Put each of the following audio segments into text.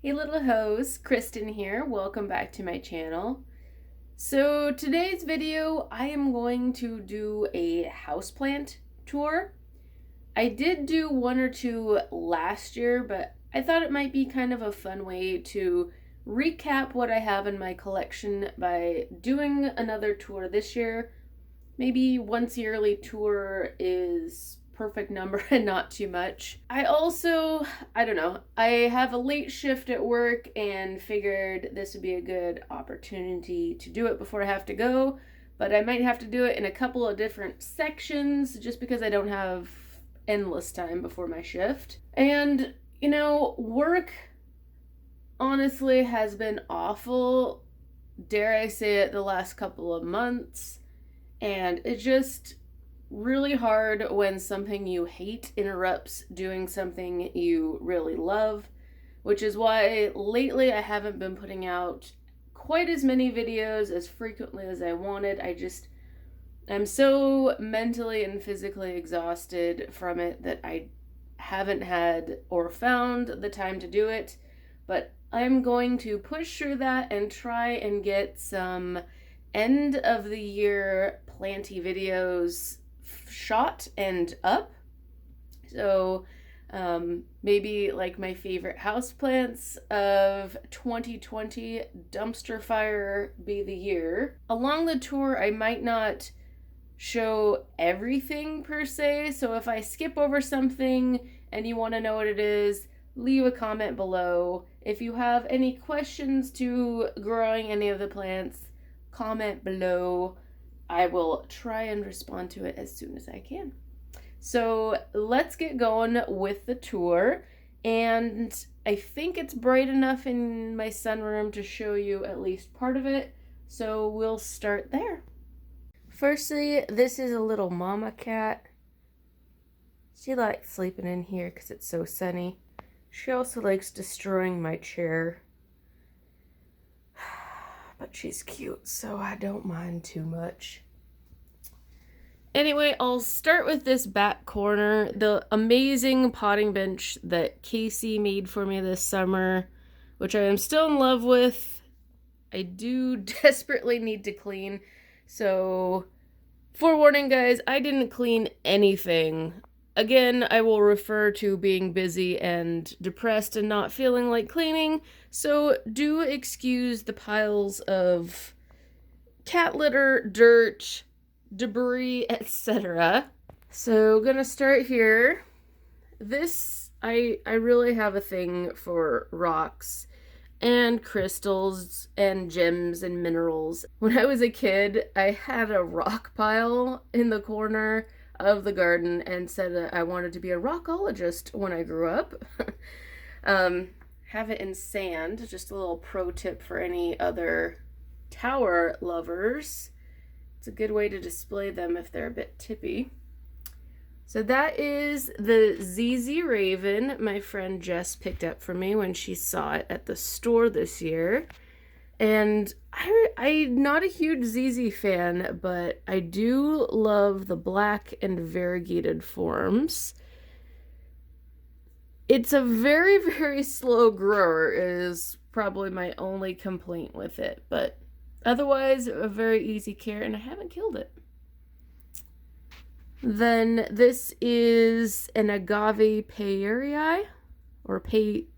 Hey little hoes, Kristen here. Welcome back to my channel. So today's video, I am going to do a houseplant tour. I did do one or two last year, but I thought it might be kind of a fun way to recap what I have in my collection by doing another tour this year. Maybe once yearly tour is perfect number and not too much. I don't know, I have a late shift at work and figured this would be a good opportunity to do it before I have to go, but I might have to do it in a couple of different sections just because I don't have endless time before my shift. And, work honestly has been awful, dare I say it, the last couple of months, and it's just really hard when something you hate interrupts doing something you really love, which is why lately I haven't been putting out quite as many videos as frequently as I wanted. I'm so mentally and physically exhausted from it that I haven't had or found the time to do it, but I'm going to push through that and try and get some end of the year planty videos shot and up. So maybe like my favorite houseplants of 2020, dumpster fire be the year. Along the tour, I might not show everything per se, so if I skip over something and you want to know what it is, leave a comment below. If you have any questions to growing any of the plants, comment below. I will try and respond to it as soon as I can. So let's get going with the tour. And I think it's bright enough in my sunroom to show you at least part of it. So we'll start there. Firstly, this is a little mama cat. She likes sleeping in here because it's so sunny. She also likes destroying my chair. But she's cute, so I don't mind too much. Anyway, I'll start with this back corner. The amazing potting bench that Casey made for me this summer, which I am still in love with. I do desperately need to clean. So, forewarning guys, I didn't clean anything. Again, I will refer to being busy and depressed and not feeling like cleaning, so do excuse the piles of cat litter, dirt, debris, etc. So, gonna start here. I really have a thing for rocks and crystals and gems and minerals. When I was a kid, I had a rock pile in the corner of the garden and said I wanted to be a rockologist when I grew up. Have it in sand, just a little pro tip for any other tower lovers. It's a good way to display them if they're a bit tippy. So that is the ZZ Raven my friend Jess picked up for me when she saw it at the store this year. And I'm not a huge ZZ fan, but I do love the black and variegated forms. It's a very, very slow grower is probably my only complaint with it, but otherwise a very easy care, and I haven't killed it. Then this is an agave perii, or perii,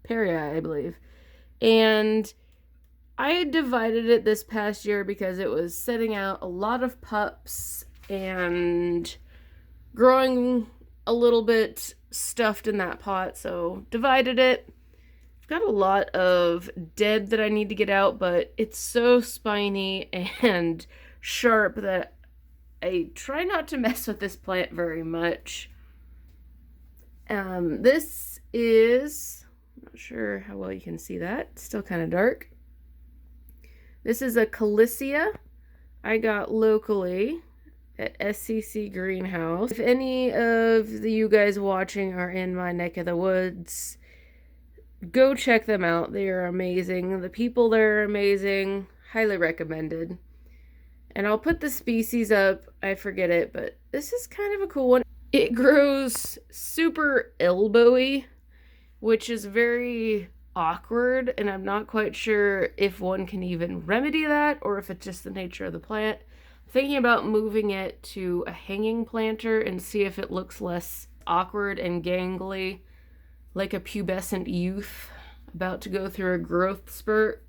I believe. And I divided it this past year because it was setting out a lot of pups and growing a little bit stuffed in that pot, so divided it. I've got a lot of dead that I need to get out, but it's so spiny and sharp that I try not to mess with this plant very much. This is, I'm not sure how well you can see that. It's still kind of dark. This is a Callisia I got locally at SCC Greenhouse. If any of you guys watching are in my neck of the woods, go check them out. They are amazing. The people there are amazing. Highly recommended. And I'll put the species up. I forget it, but this is kind of a cool one. It grows super elbowy, which is very awkward, and I'm not quite sure if one can even remedy that or if it's just the nature of the plant. I'm thinking about moving it to a hanging planter and see if it looks less awkward and gangly, like a pubescent youth about to go through a growth spurt.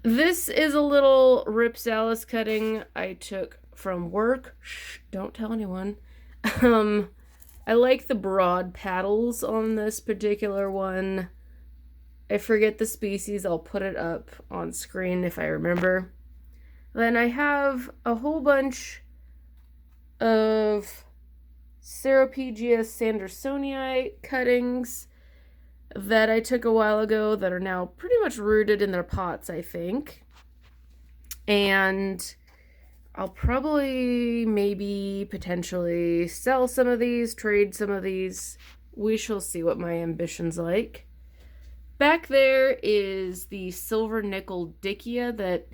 This is a little Ripsalis cutting I took from work. Shh, don't tell anyone. I like the broad petals on this particular one. I forget the species. I'll put it up on screen if I remember. Then I have a whole bunch of Ceropegia sandersonii cuttings that I took a while ago that are now pretty much rooted in their pots, I think. And I'll probably, maybe, potentially sell some of these, trade some of these. We shall see what my ambition's like. Back there is the silver nickel dickia that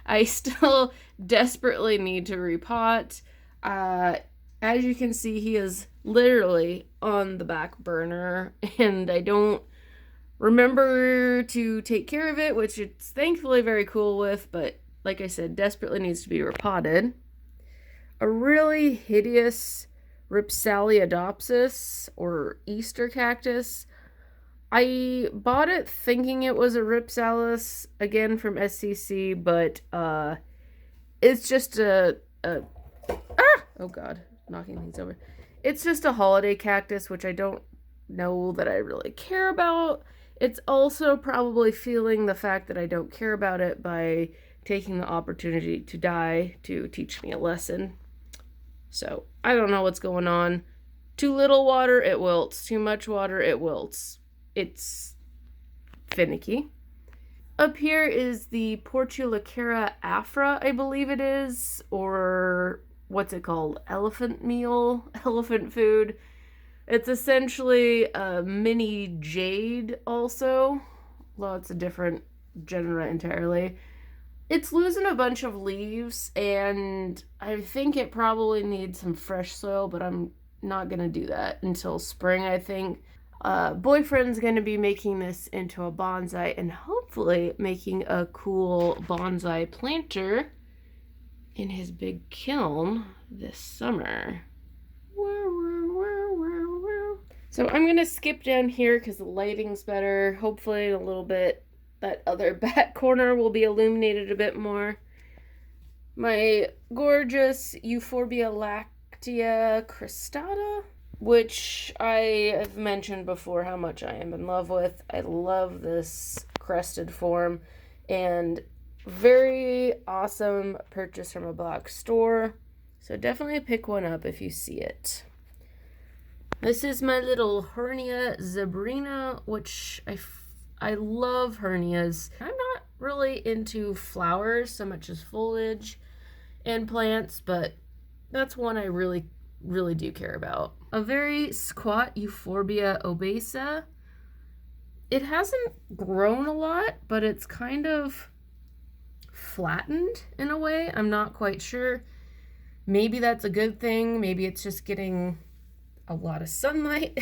I still desperately need to repot. As you can see, he is literally on the back burner, and I don't remember to take care of it, which it's thankfully very cool with, but like I said, desperately needs to be repotted. A really hideous Ripsaliadopsis, or Easter cactus. I bought it thinking it was a Ripsalis, again from SCC, but it's just oh god, knocking things over. It's just a holiday cactus, which I don't know that I really care about. It's also probably feeling the fact that I don't care about it by taking the opportunity to die to teach me a lesson. So, I don't know what's going on. Too little water, it wilts. Too much water, it wilts. It's finicky. Up here is the Portulacara afra, I believe it is, or what's it called? Elephant meal? Elephant food. It's essentially a mini jade also. Lots of different genera entirely. It's losing a bunch of leaves, and I think it probably needs some fresh soil, but I'm not going to do that until spring, I think. Boyfriend's going to be making this into a bonsai and hopefully making a cool bonsai planter in his big kiln this summer. So I'm going to skip down here because the lighting's better. Hopefully in a little bit that other back corner will be illuminated a bit more. My gorgeous Euphorbia lactea cristata, which I have mentioned before how much I am in love with. I love this crested form, and very awesome purchase from a box store. So definitely pick one up if you see it. This is my little hernia zebrina, which I love hernias. I'm not really into flowers so much as foliage and plants, but that's one I really do care about. A very squat Euphorbia obesa. It hasn't grown a lot, but it's kind of flattened in a way. I'm not quite sure. Maybe that's a good thing. Maybe it's just getting a lot of sunlight.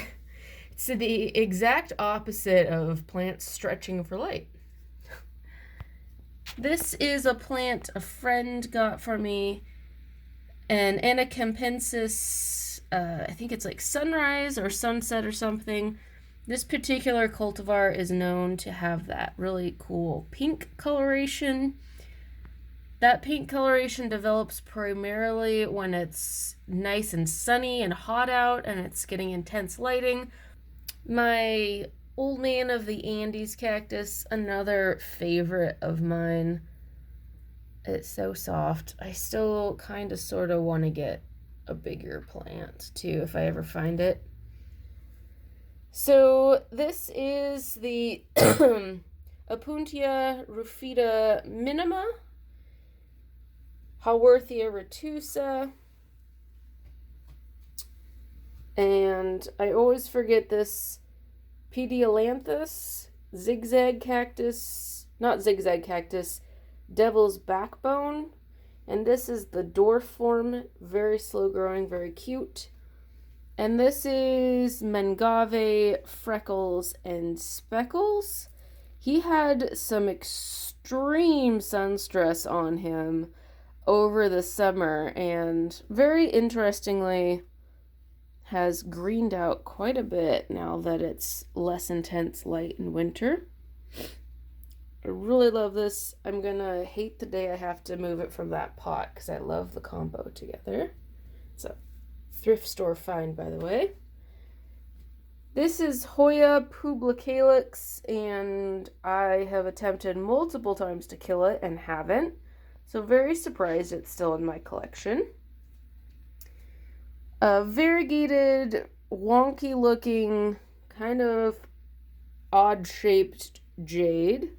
It's the exact opposite of plants stretching for light. This is a plant a friend got for me, an Anacampensis, I think it's like sunrise or sunset or something. This particular cultivar is known to have that really cool pink coloration. That pink coloration develops primarily when it's nice and sunny and hot out and it's getting intense lighting. My Old Man of the Andes cactus, another favorite of mine. It's so soft. I still kind of sort of want to get a bigger plant too if I ever find it. So this is the Opuntia rufida minima, Haworthia retusa, and I always forget this Pediolanthus, zigzag cactus, not zigzag cactus, devil's backbone, and this is the dwarf form, very slow growing, very cute. And this is Mengave Freckles and Speckles. He had some extreme sun stress on him over the summer, and very interestingly has greened out quite a bit now that it's less intense light in winter. I really love this. I'm gonna hate the day I have to move it from that pot because I love the combo together. It's a thrift store find, by the way. This is Hoya publicalis, and I have attempted multiple times to kill it and haven't. So very surprised it's still in my collection. A variegated, wonky looking, kind of odd shaped jade.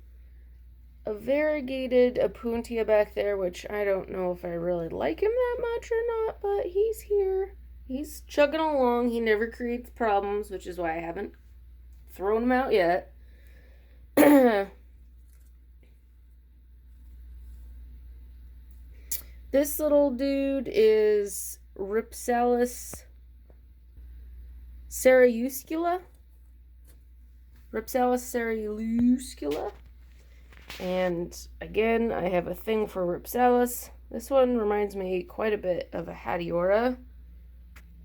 A variegated Opuntia back there, which I don't know if I really like him that much or not, but he's here. He's chugging along. He never creates problems, which is why I haven't thrown him out yet. This little dude is Ripsalis cereuscula. Ripsalis cereuscula. And again, I have a thing for Ripsalis. This one reminds me quite a bit of a Hadiora,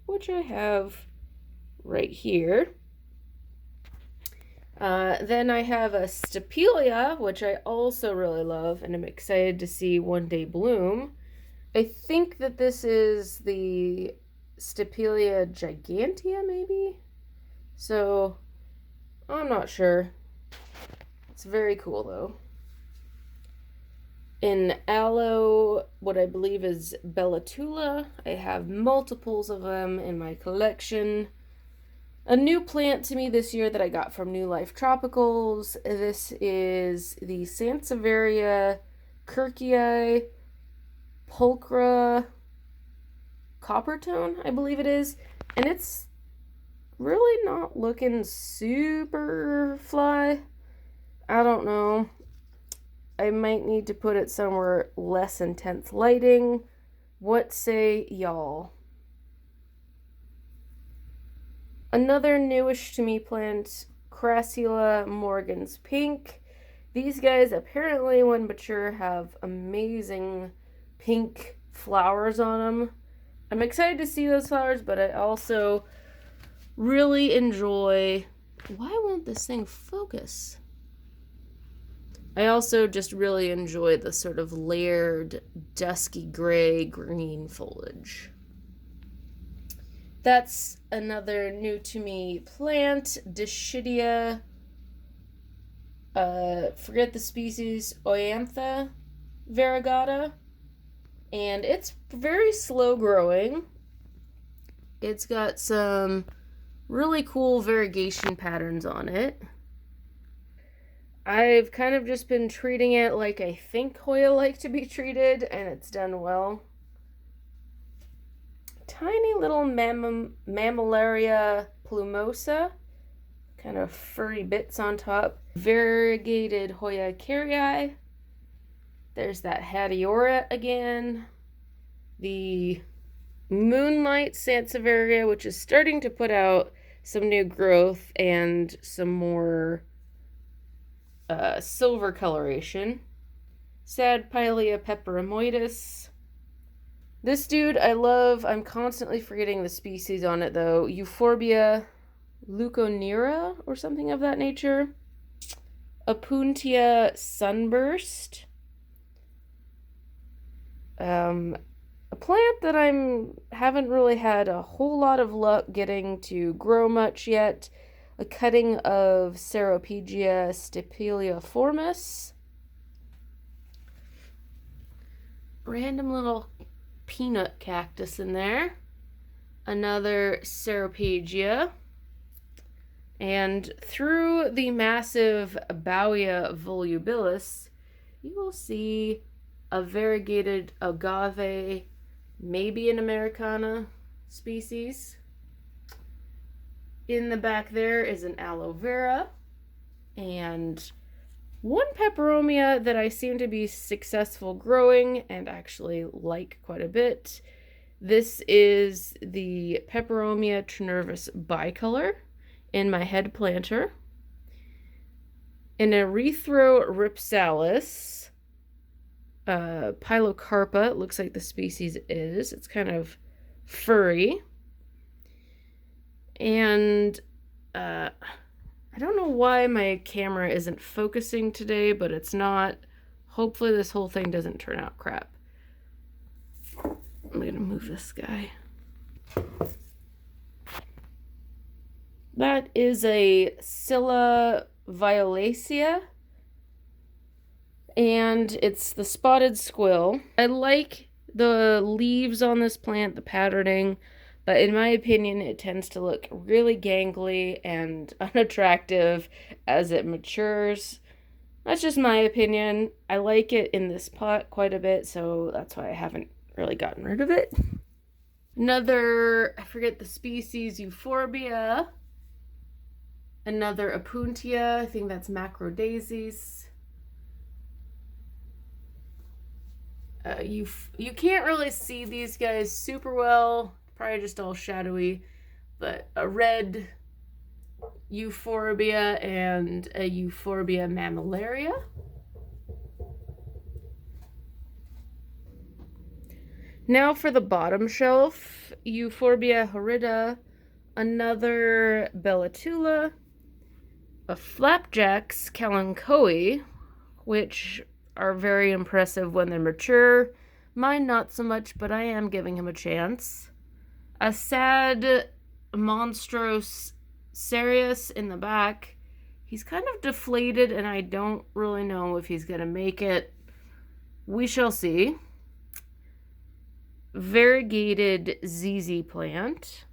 which I have right here. Then I have a Stapelia, which I also really love, and I'm excited to see one day bloom. I think that this is the Stapelia gigantea, maybe? So, I'm not sure. It's very cool, though. In aloe, what I believe is Bellatula. I have multiples of them in my collection. A new plant to me this year that I got from New Life Tropicals. This is the Sansevieria Kirkii pulchra coppertone, I believe it is. And it's really not looking super fly. I don't know. I might need to put it somewhere less intense lighting. What say y'all? Another newish to me plant, Crassula morgans pink. These guys apparently, when mature, have amazing pink flowers on them. I'm excited to see those flowers, but I also really enjoy... Why won't this thing focus? I also just really enjoy the sort of layered, dusky gray green foliage. That's another new to me plant, Dischidia. Forget the species, Oantha variegata. And it's very slow growing. It's got some really cool variegation patterns on it. I've kind of just been treating it like I think Hoya like to be treated, and it's done well. Tiny little Mammillaria plumosa, kind of furry bits on top. Variegated Hoya carrii. There's that Hadiora again. The Moonlight Sansevieria, which is starting to put out some new growth and some more silver coloration. Sadpilia peperomoides. This dude I love. I'm constantly forgetting the species on it though. Euphorbia leuconera or something of that nature. Opuntia sunburst. A plant that haven't really had a whole lot of luck getting to grow much yet. A cutting of Ceropegia stapeliiformis. Random little peanut cactus in there. Another Ceropegia. And through the massive Bowia volubilis, you will see a variegated agave, maybe an Americana species. In the back there is an aloe vera and one peperomia that I seem to be successful growing and actually like quite a bit. This is the Peperomia trinervis bicolor in my head planter. An erythrorhipsalis pilocarpa, it looks like the species is. It's kind of furry. And I don't know why my camera isn't focusing today, but it's not. Hopefully this whole thing doesn't turn out crap. I'm gonna move this guy. That is a Scilla violacea, and it's the spotted squill. I like the leaves on this plant, the patterning, but in my opinion it tends to look really gangly and unattractive as it matures. That's just my opinion. I like it in this pot quite a bit, so that's why I haven't really gotten rid of it. Another, I forget the species, euphorbia. Another Opuntia, I think that's macrodaisies. You can't really see these guys super well, probably just all shadowy, but a red euphorbia and a euphorbia mammillaria. Now for the bottom shelf, euphorbia horrida, another bellatula, a flapjacks kalanchoe, which are very impressive when they're mature. Mine not so much, but I am giving him a chance. A sad monstros serious in the back. He's kind of deflated and I don't really know if he's gonna make it. We shall see. Variegated ZZ plant.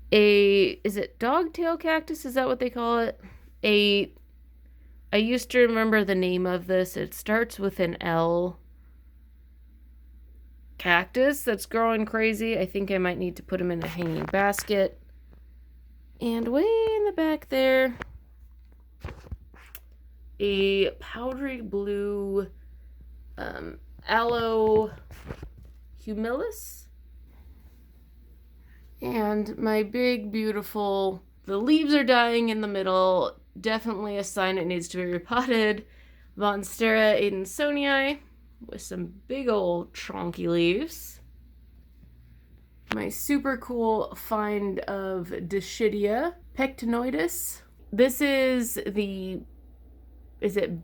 Is it dogtail cactus? Is that what they call it? I used to remember the name of this. It starts with an L. Cactus that's growing crazy. I think I might need to put him in a hanging basket. And way in the back there, a powdery blue aloe humilis. And my big, beautiful, the leaves are dying in the middle. Definitely a sign it needs to be repotted. Monstera adansonii with some big old chonky leaves. My super cool find of Dischidia pectinoides. This is it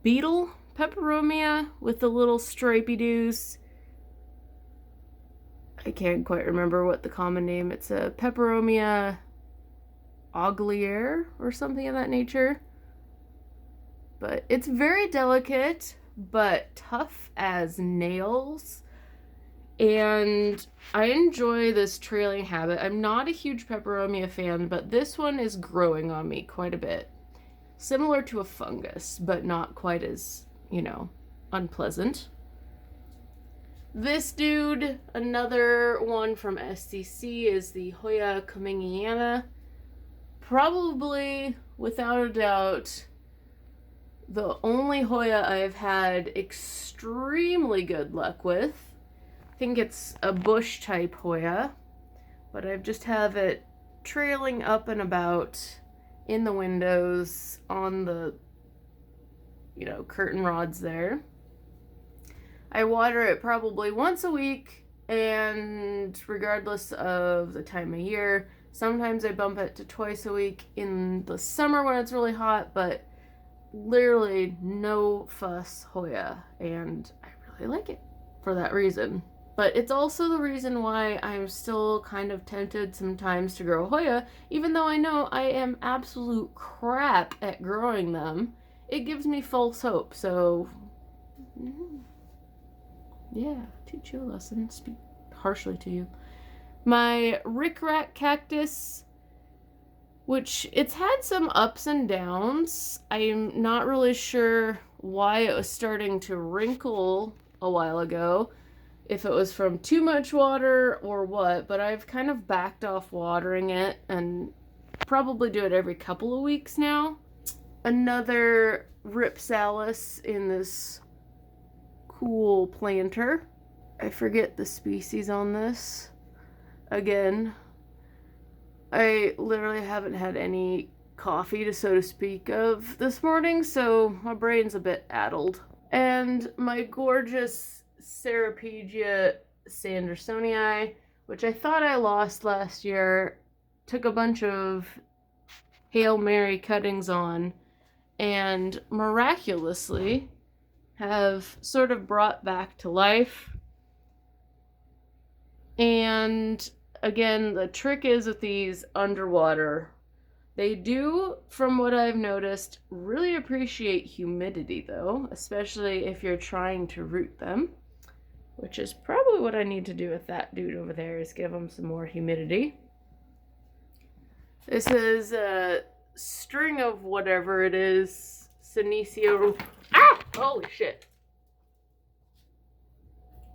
beetle Peperomia with the little stripy doos? I can't quite remember what the common name. It's a Peperomia agliere or something of that nature. But it's very delicate, but tough as nails. And I enjoy this trailing habit. I'm not a huge Peperomia fan, but this one is growing on me quite a bit. Similar to a fungus, but not quite as, unpleasant. This dude, another one from SCC, is the Hoya Commingiana. Probably, without a doubt, the only Hoya I've had extremely good luck with. I think it's a bush type Hoya, but I just have it trailing up and about in the windows on the, curtain rods there. I water it probably once a week, and regardless of the time of year, sometimes I bump it to twice a week in the summer when it's really hot, but literally no fuss Hoya, and I really like it for that reason. But it's also the reason why I'm still kind of tempted sometimes to grow Hoya, even though I know I am absolute crap at growing them. It gives me false hope, so yeah, teach you a lesson, speak harshly to you. My rickrack cactus, which it's had some ups and downs. I'm not really sure why it was starting to wrinkle a while ago, if it was from too much water or what, but I've kind of backed off watering it and probably do it every couple of weeks now. Another rhipsalis in this cool planter. I forget the species on this. Again, I literally haven't had any coffee, to so to speak, of this morning, so my brain's a bit addled. And my gorgeous Ceropegia sandersonii, which I thought I lost last year, took a bunch of Hail Mary cuttings on, and miraculously have sort of brought back to life. And again, the trick is with these underwater, they do, from what I've noticed, really appreciate humidity though, especially if you're trying to root them, which is probably what I need to do with that dude over there, is give them some more humidity. This is a string of whatever it is, Senecio. Ah! Holy shit.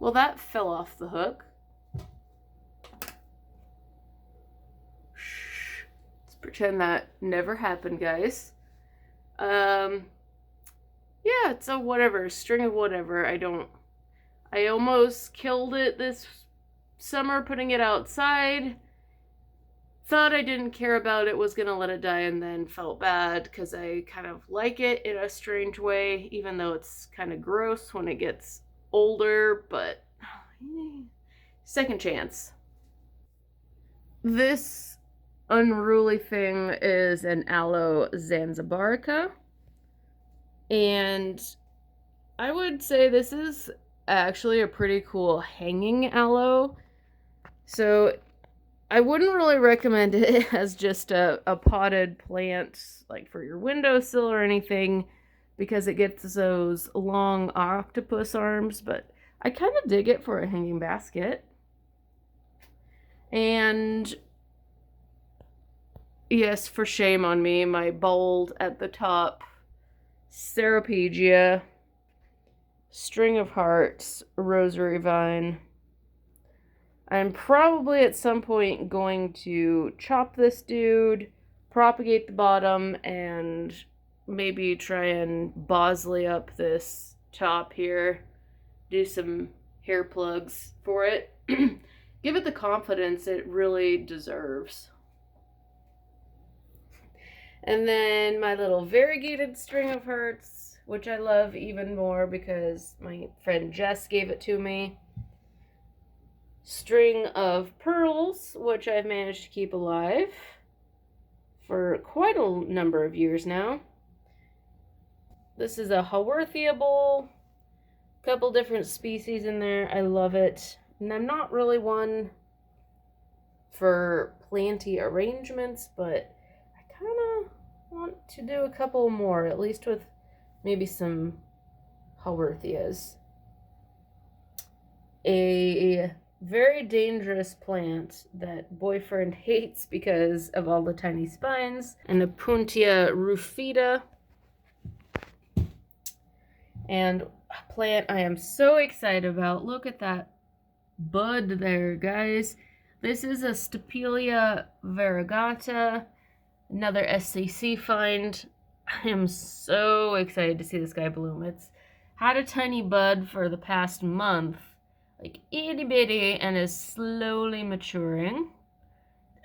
Well, that fell off the hook. Shh. Let's pretend that never happened, guys. Yeah, it's a whatever, string of whatever. I almost killed it this summer putting it outside. Thought I didn't care about it, was gonna let it die, and then felt bad because I kind of like it in a strange way, even though it's kind of gross when it gets older, but second chance. This unruly thing is an aloe zanzibarica, and I would say this is actually a pretty cool hanging aloe. So I wouldn't really recommend it as just a potted plant, like for your windowsill or anything, because it gets those long octopus arms, but I kind of dig it for a hanging basket. And yes, for shame on me, my bold at the top, Ceropegia, string of hearts, rosary vine. I'm probably at some point going to chop this dude, propagate the bottom, and maybe try and bosley up this top here. Do some hair plugs for it. Give it the confidence it really deserves. And then my little variegated string of hearts, which I love even more because my friend Jess gave it to me. String of pearls, which I've managed to keep alive for quite a number of years now. This is a Haworthia bowl. Couple different species in there. I love it. And I'm not really one for planty arrangements, but I kind of want to do a couple more, at least with maybe some Haworthias. A very dangerous plant that boyfriend hates because of all the tiny spines, and a Puntia rufida. And a plant I am so excited about. Look at that bud there, guys. This is a Stapelia variegata, another SCC find. I am so excited to see this guy bloom. It's had a tiny bud for the past month, like itty bitty, and is slowly maturing.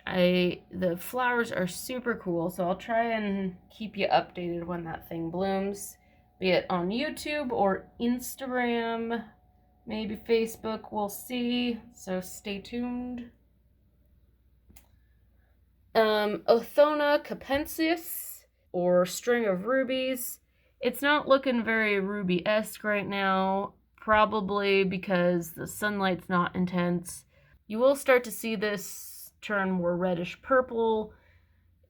The flowers are super cool, so I'll try and keep you updated when that thing blooms, be it on YouTube or Instagram, maybe Facebook, we'll see, so stay tuned. Othona capensis, or string of rubies. It's not looking very ruby-esque right now, probably because the sunlight's not intense. You will start to see this turn more reddish purple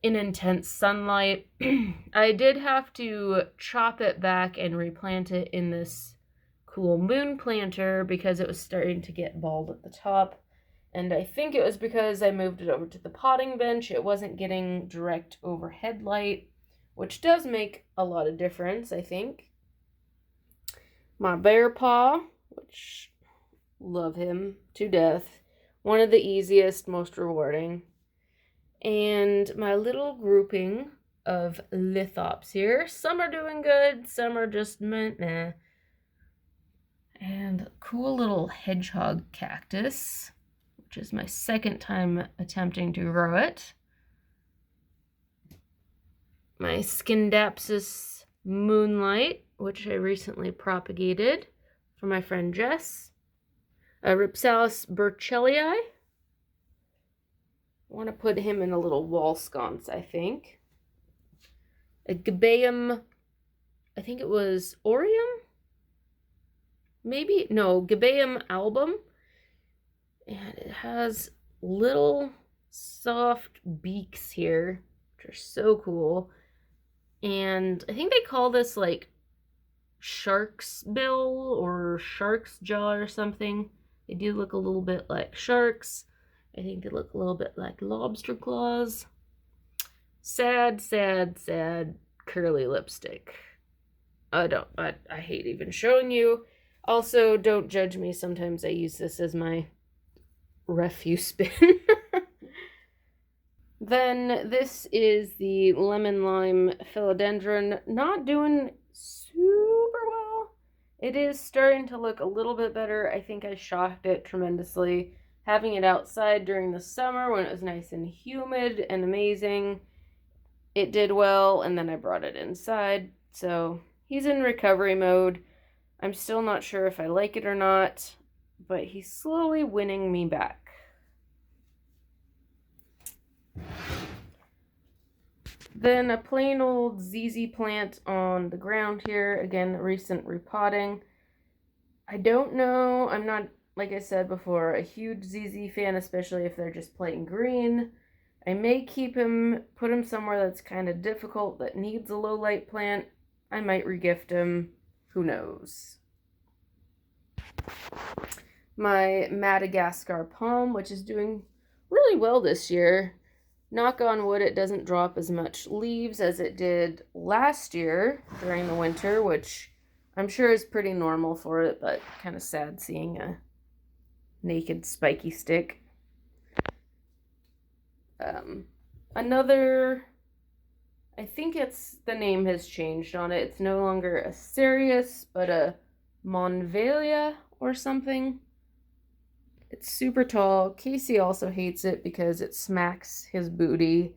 in intense sunlight. I did have to chop it back and replant it in this cool moon planter because it was starting to get bald at the top. And I think it was because I moved it over to the potting bench. It wasn't getting direct overhead light, which does make a lot of difference, I think. My bear paw, which love him to death. One of the easiest, most rewarding. And my little grouping of lithops here. Some are doing good, some are just meh. And cool little hedgehog cactus, which is my second time attempting to grow it. My Scindapsus moonlight, which I recently propagated for my friend Jess. A Ripsalis burchellii. I want to put him in a little wall sconce, I think. A Gabeum, I think it was Orium? Maybe? No, Gabeum album. And it has little soft beaks here, which are so cool. And I think they call this like shark's bill or shark's jaw or something. They do look a little bit like sharks. I think they look a little bit like lobster claws. Sad, sad, sad curly lipstick. I hate even showing you. Also, don't judge me. Sometimes I use this as my refuse bin. Then this is the lemon lime philodendron. Not doing super well. It is starting to look a little bit better. I think I shocked it tremendously. Having it outside during the summer when it was nice and humid and amazing, it did well, and then I brought it inside. So he's in recovery mode. I'm still not sure if I like it or not, but he's slowly winning me back. Then a plain old ZZ plant on the ground here. Again, recent repotting. I don't know. I'm not, like I said before, a huge ZZ fan, especially if they're just plain green. I may keep him, put him somewhere that's kind of difficult, that needs a low light plant. I might regift him. Who knows? My Madagascar palm, which is doing really well this year. Knock on wood, it doesn't drop as much leaves as it did last year during the winter, which I'm sure is pretty normal for it, but kind of sad seeing a naked spiky stick. Another, I think the name has changed on it. It's no longer a Cereus, but a Monvelia or something. It's super tall. Casey also hates it because it smacks his booty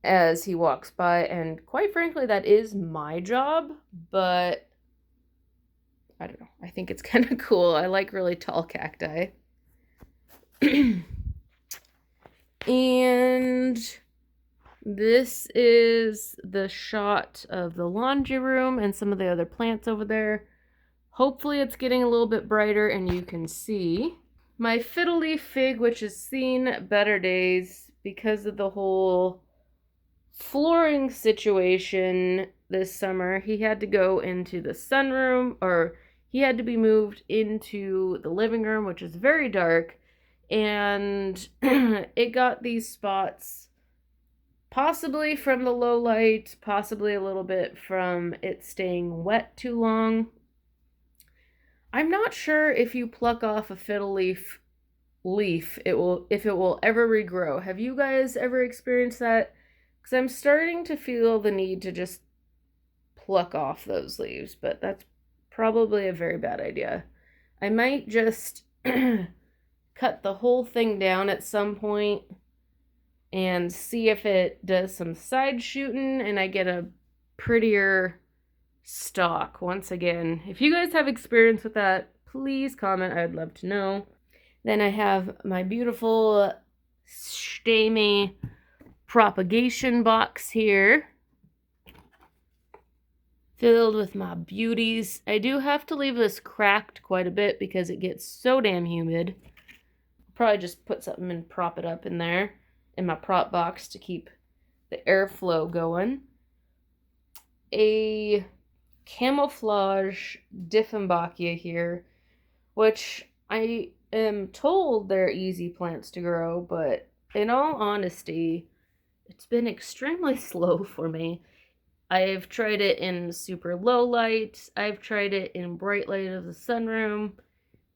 as he walks by, and quite frankly, that is my job, but I don't know. I think it's kind of cool. I like really tall cacti. And this is the shot of the laundry room and some of the other plants over there. Hopefully it's getting a little bit brighter and you can see. My fiddle leaf fig, which has seen better days because of the whole flooring situation this summer. He had to go into the sunroom, or he had to be moved into the living room, which is very dark. And it got these spots, possibly from the low light, possibly a little bit from it staying wet too long. I'm not sure if you pluck off a fiddle leaf, if it will ever regrow. Have you guys ever experienced that? Because I'm starting to feel the need to just pluck off those leaves, but that's probably a very bad idea. I might just cut the whole thing down at some point and see if it does some side shooting and I get a prettier stalk once again. If you guys have experience with that, please comment. I'd love to know. Then I have my beautiful Stamy propagation box here, filled with my beauties. I do have to leave this cracked quite a bit because it gets so damn humid. Probably just put something and prop it up in there in my prop box to keep the airflow going. A camouflage Diffenbachia here, which I am told they're easy plants to grow, but in all honesty, it's been extremely slow for me. I've tried it in super low light. I've tried it in bright light of the sunroom.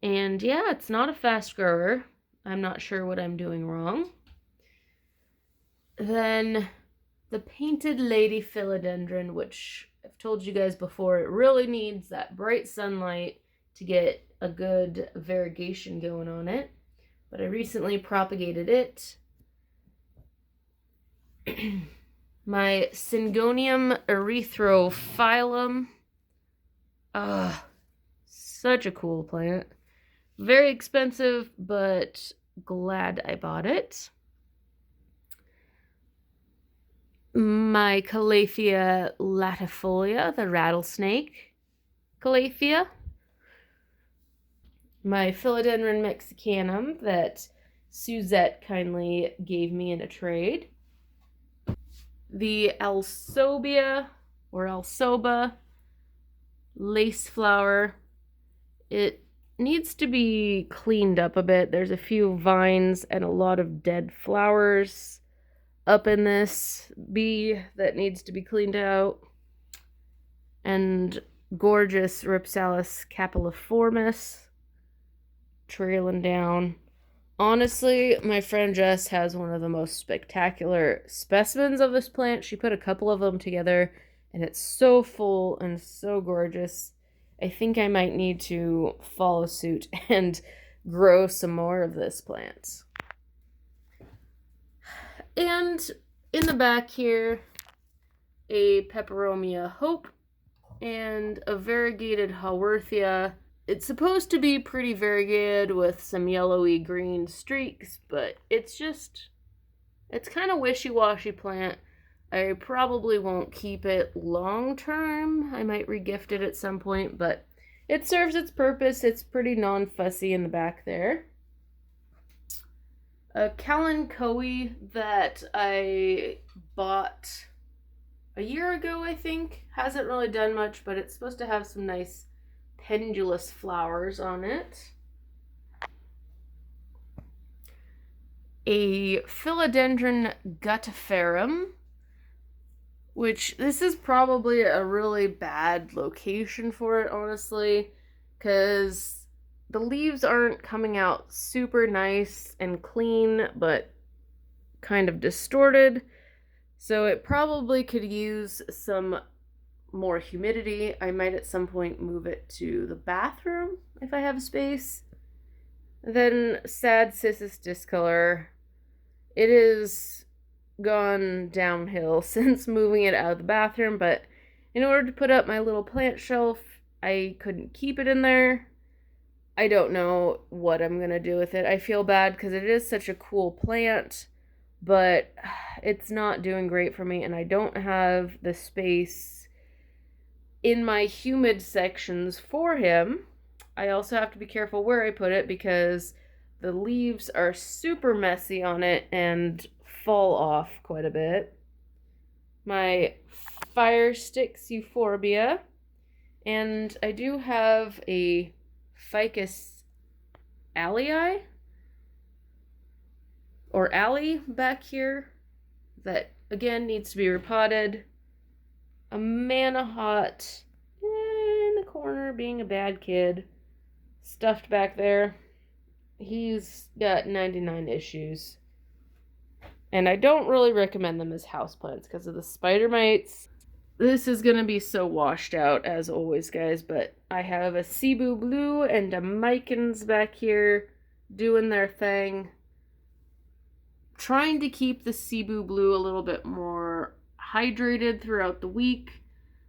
And yeah, it's not a fast grower. I'm not sure what I'm doing wrong. Then the painted lady philodendron, which I've told you guys before, it really needs that bright sunlight to get a good variegation going on it, but I recently propagated it. My Syngonium erythrophyllum. Such a cool plant. Very expensive, but glad I bought it. My Callisia latifolia, the rattlesnake Callisia. My Philodendron mexicanum that Suzette kindly gave me in a trade. The alsobia or alsoba lace flower. It needs to be cleaned up a bit. There's a few vines and a lot of dead flowers up in this bee that needs to be cleaned out. And gorgeous Rhipsalis capilliformis trailing down. Honestly, my friend Jess has one of the most spectacular specimens of this plant. She put a couple of them together, and it's so full and so gorgeous. I think I might need to follow suit and grow some more of this plant. And in the back here, a Peperomia hope and a variegated Haworthia. It's supposed to be pretty variegated with some yellowy green streaks, but it's kind of wishy-washy plant. I probably won't keep it long term. I might regift it at some point, but it serves its purpose. It's pretty non-fussy in the back there. A Kalanchoe that I bought a year ago, I think. Hasn't really done much, but it's supposed to have some nice pendulous flowers on it. A Philodendron guttiferum, which this is probably a really bad location for it, honestly, because the leaves aren't coming out super nice and clean, but kind of distorted. So it probably could use some more humidity. I might at some point move it to the bathroom if I have space. Then sad Cissus discolor. It has gone downhill since moving it out of the bathroom, but in order to put up my little plant shelf, I couldn't keep it in there. I don't know what I'm gonna do with it. I feel bad because it is such a cool plant, but it's not doing great for me, and I don't have the space in my humid sections for him. I also have to be careful where I put it because the leaves are super messy on it and fall off quite a bit. My fire sticks euphorbia, and I do have a ficus alii or alley back here that again needs to be repotted. A Manahot in the corner being a bad kid, stuffed back there. He's got 99 issues. And I don't really recommend them as houseplants because of the spider mites. This is going to be so washed out as always, guys, but I have a Cebu Blue and a Micans back here doing their thing. Trying to keep the Cebu Blue a little bit more hydrated throughout the week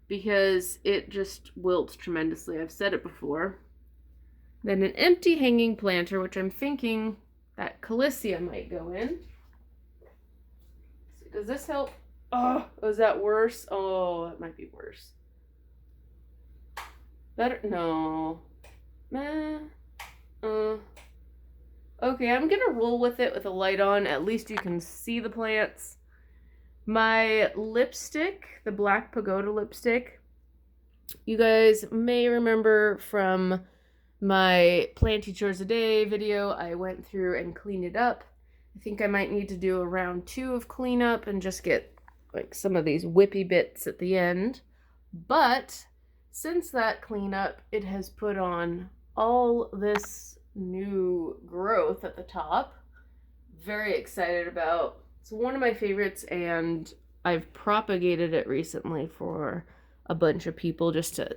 because it just wilts tremendously. I've said it before. Then an empty hanging planter, which I'm thinking that Callisia might go in. Does this help? Oh, is that worse? Oh, it might be worse. Better? No. Okay, I'm gonna roll with it with a light on. At least you can see the plants. My lipstick, the Black Pagoda lipstick, you guys may remember from my Planty Chores a Day video, I went through and cleaned it up. I think I might need to do a round 2 of cleanup and just get like some of these whippy bits at the end. But since that cleanup, it has put on all this new growth at the top. Very excited about. It's one of my favorites, and I've propagated it recently for a bunch of people just to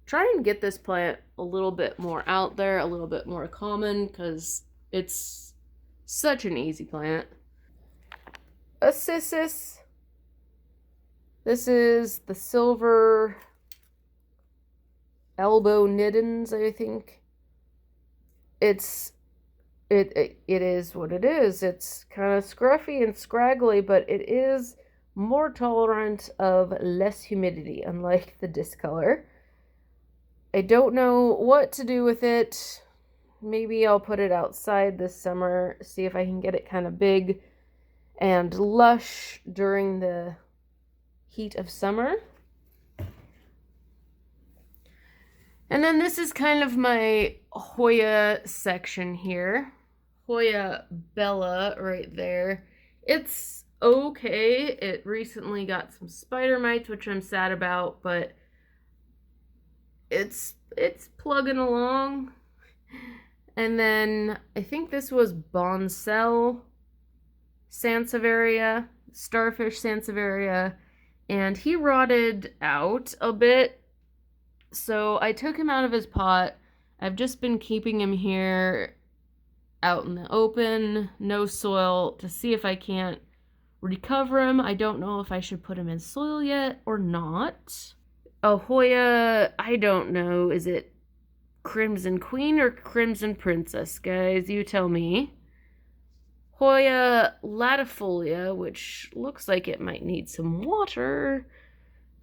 try and get this plant a little bit more out there, a little bit more common, because it's such an easy plant. A Cissus. This is the silver albo-nitens, I think. It is what it is. It's kind of scruffy and scraggly, but it is more tolerant of less humidity, unlike the discolor. I don't know what to do with it. Maybe I'll put it outside this summer, see if I can get it kind of big and lush during the heat of summer. And then this is kind of my Hoya section here. Hoya Bella right there. It's okay. It recently got some spider mites, which I'm sad about, but it's plugging along. And then I think this was Bonsell Sansevieria, starfish Sansevieria, and he rotted out a bit. So I took him out of his pot. I've just been keeping him here out in the open, no soil, to see if I can't recover him. I don't know if I should put him in soil yet or not. A Hoya, I don't know. Is it Crimson Queen or Crimson Princess, guys? You tell me. Hoya latifolia, which looks like it might need some water.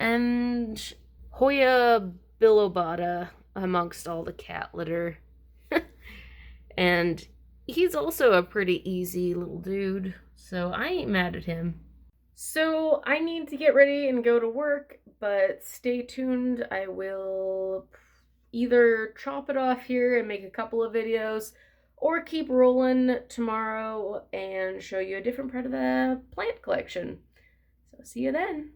And Hoya bilobata amongst all the cat litter. And he's also a pretty easy little dude, so I ain't mad at him. So I need to get ready and go to work, but stay tuned. I will either chop it off here and make a couple of videos, or keep rolling tomorrow and show you a different part of the plant collection. So see you then.